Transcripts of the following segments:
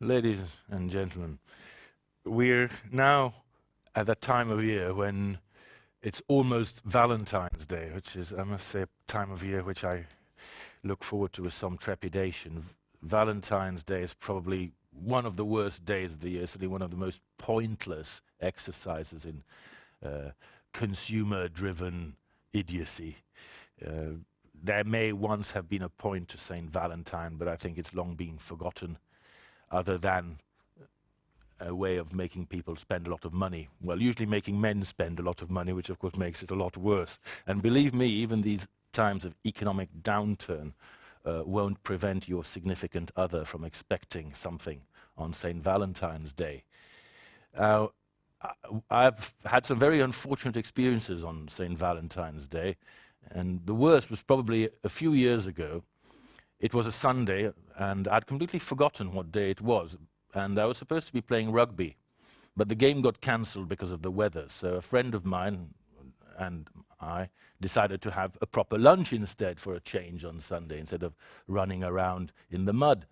Ladies and gentlemen, we're now at that time of year when it's almost Valentine's Day, which is, I must say, a time of year which I look forward to with some trepidation. Valentine's Day is probably one of the worst days of the year, certainly one of the most pointless exercises in consumer-driven idiocy. There may once have been a point to Saint Valentine, but I think it's long been forgotten, other than a way of making people spend a lot of money. Well, usually making men spend a lot of money, which of course makes it a lot worse. And believe me, even these times of economic downturn won't prevent your significant other from expecting something on St. Valentine's Day. I've had some very unfortunate experiences on St. Valentine's Day, and the worst was probably a few years ago. It was a Sunday, and I'd completely forgotten what day it was, and I was supposed to be playing rugby, but the game got cancelled because of the weather, so a friend of mine and I decided to have a proper lunch instead for a change on Sunday, instead of running around in the mud,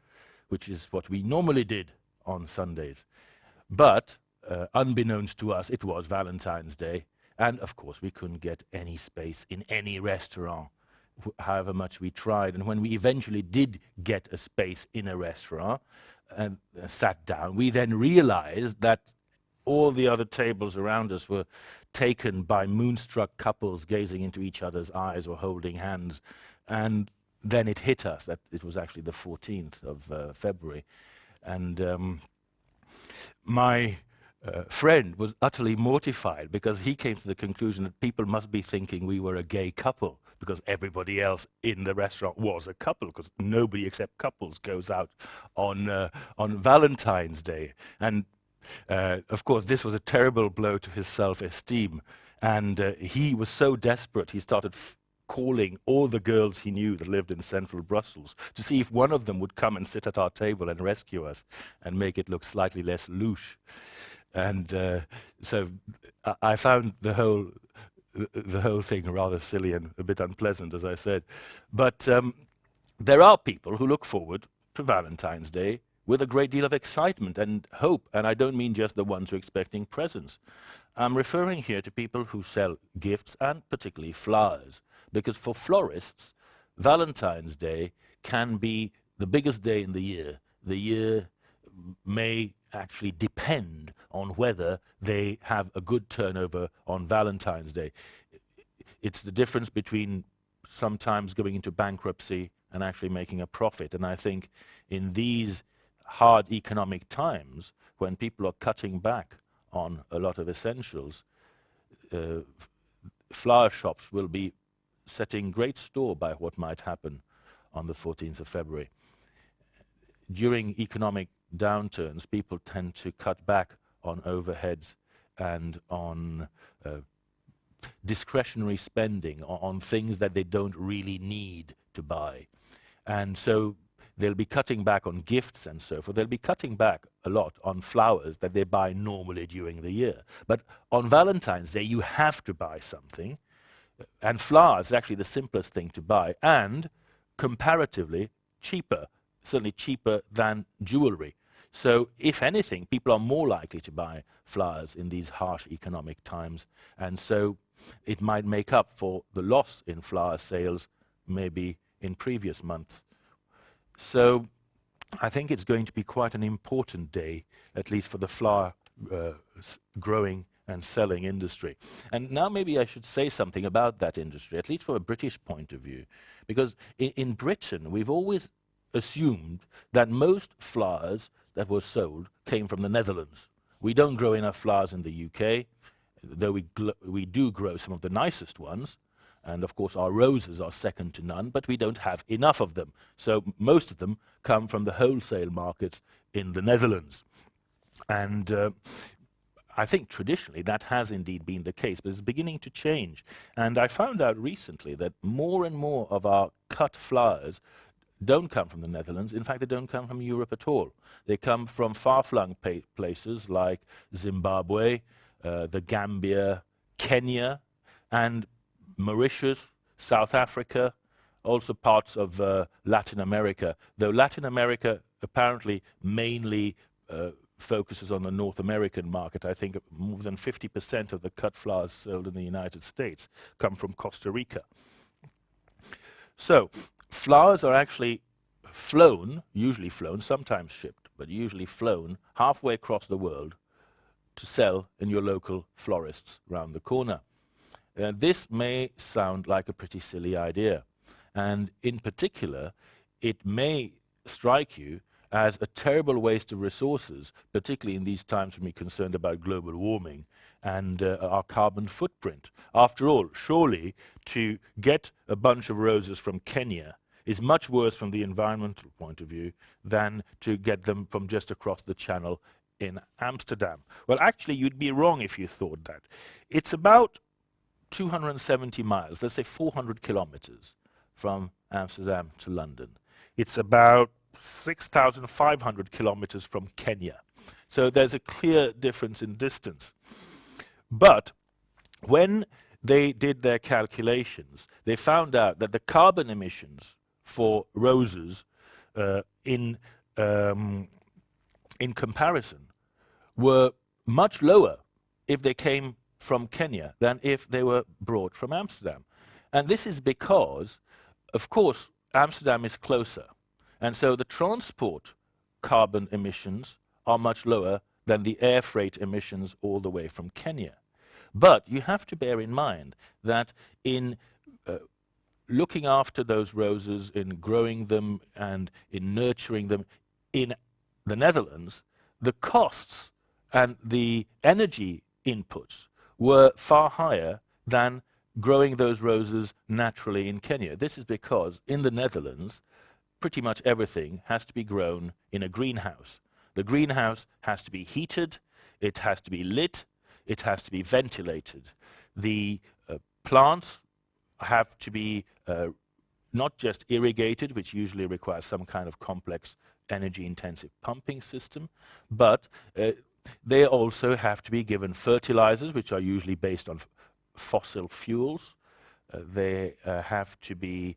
which is what we normally did on Sundays. But unbeknownst to us, it was Valentine's Day, and of course we couldn't get any space in any restaurant, however much we tried. And when we eventually did get a space in a restaurant and sat down, we then realized that all the other tables around us were taken by moonstruck couples gazing into each other's eyes or holding hands. And then it hit us that it was actually the 14th of February. And my friend was utterly mortified, because he came to the conclusion that people must be thinking we were a gay couple, because everybody else in the restaurant was a couple, because nobody except couples goes out on Valentine's Day. And of course, this was a terrible blow to his self-esteem. And he was so desperate, he started calling all the girls he knew that lived in central Brussels to see if one of them would come and sit at our table and rescue us and make it look slightly less louche. And so I found the whole thing rather silly and a bit unpleasant, as I said. But there are people who look forward to Valentine's Day with a great deal of excitement and hope, and I don't mean just the ones who are expecting presents. I'm referring here to people who sell gifts, and particularly flowers, because for florists, Valentine's Day can be the biggest day in the year. The year may actually depend on whether they have a good turnover on Valentine's Day. It's the difference between sometimes going into bankruptcy and actually making a profit. And I think in these hard economic times, when people are cutting back on a lot of essentials, flower shops will be setting great store by what might happen on the 14th of February. During economic downturns, people tend to cut back on overheads and on discretionary spending, on things that they don't really need to buy. And so they'll be cutting back on gifts and so forth. They'll be cutting back a lot on flowers that they buy normally during the year. But on Valentine's Day, you have to buy something. And flowers is actually the simplest thing to buy, and comparatively cheaper, certainly cheaper than jewelry. So if anything, people are more likely to buy flowers in these harsh economic times, and so it might make up for the loss in flower sales maybe in previous months. So I think it's going to be quite an important day, at least for the flower growing and selling industry. And now maybe I should say something about that industry, at least from a British point of view, because in Britain we've always assumed that most flowers that were sold came from the Netherlands. We don't grow enough flowers in the UK, though we do grow some of the nicest ones, and of course our roses are second to none, but we don't have enough of them. So most of them come from the wholesale markets in the Netherlands. And I think traditionally that has indeed been the case, but it's beginning to change. And I found out recently that more and more of our cut flowers don't come from the Netherlands. In fact, they don't come from Europe at all. They come from far-flung places like Zimbabwe, the Gambia, Kenya, and Mauritius, South Africa, also parts of Latin America, though Latin America apparently mainly focuses on the North American market. I think more than 50% of the cut flowers sold in the United States come from Costa Rica. So flowers are actually flown, usually flown, sometimes shipped, but usually flown halfway across the world to sell in your local florists round the corner. This may sound like a pretty silly idea, and in particular, it may strike you as a terrible waste of resources, particularly in these times when we're concerned about global warming and our carbon footprint. After all, surely to get a bunch of roses from Kenya is much worse from the environmental point of view than to get them from just across the channel in Amsterdam. Well, actually, you'd be wrong if you thought that. It's about 270 miles, let's say 400 kilometers from Amsterdam to London. It's about 6,500 kilometers from Kenya. So there's a clear difference in distance. But when they did their calculations, they found out that the carbon emissions for roses in comparison were much lower if they came from Kenya than if they were brought from Amsterdam. And this is because, of course, Amsterdam is closer. And so the transport carbon emissions are much lower than the air freight emissions all the way from Kenya. But you have to bear in mind that in looking after those roses, in growing them and in nurturing them in the Netherlands, the costs and the energy inputs were far higher than growing those roses naturally in Kenya. This is because in the Netherlands, pretty much everything has to be grown in a greenhouse. The greenhouse has to be heated, it has to be lit, it has to be ventilated. The plants have to be not just irrigated, which usually requires some kind of complex energy-intensive pumping system, but they also have to be given fertilizers, which are usually based on fossil fuels. They have to be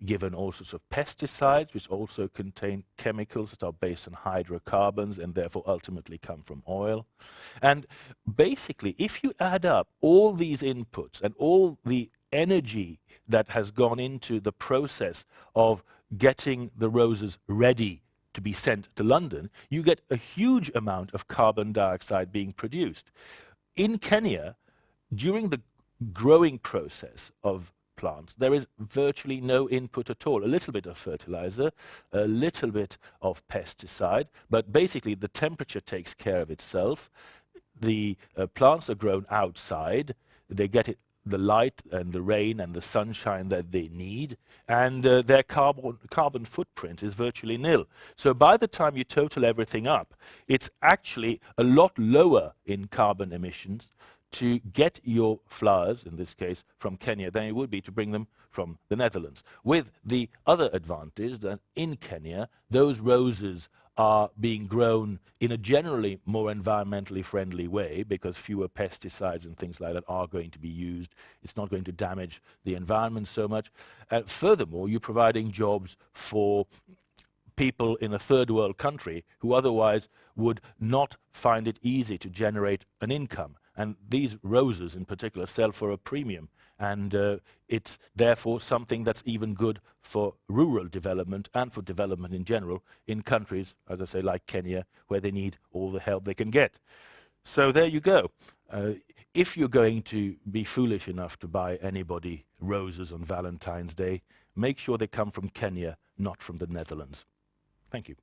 given all sorts of pesticides, which also contain chemicals that are based on hydrocarbons and therefore ultimately come from oil. And basically, if you add up all these inputs and all the energy that has gone into the process of getting the roses ready to be sent to London, you get a huge amount of carbon dioxide being produced. In Kenya, during the growing process of plants, there is virtually no input at all. A little bit of fertilizer, a little bit of pesticide, but basically the temperature takes care of itself. The plants are grown outside. They get the light and the rain and the sunshine that they need, and their carbon footprint is virtually nil. So by the time you total everything up, it's actually a lot lower in carbon emissions to get your flowers, in this case from Kenya, than it would be to bring them from the Netherlands. With the other advantage that in Kenya, those roses are being grown in a generally more environmentally friendly way because fewer pesticides and things like that are going to be used. It's not going to damage the environment so much. Furthermore, you're providing jobs for people in a third world country who otherwise would not find it easy to generate an income. And these roses in particular sell for a premium. And it's therefore something that's even good for rural development and for development in general in countries, as I say, like Kenya, where they need all the help they can get. So there you go. If you're going to be foolish enough to buy anybody roses on Valentine's Day, make sure they come from Kenya, not from the Netherlands. Thank you.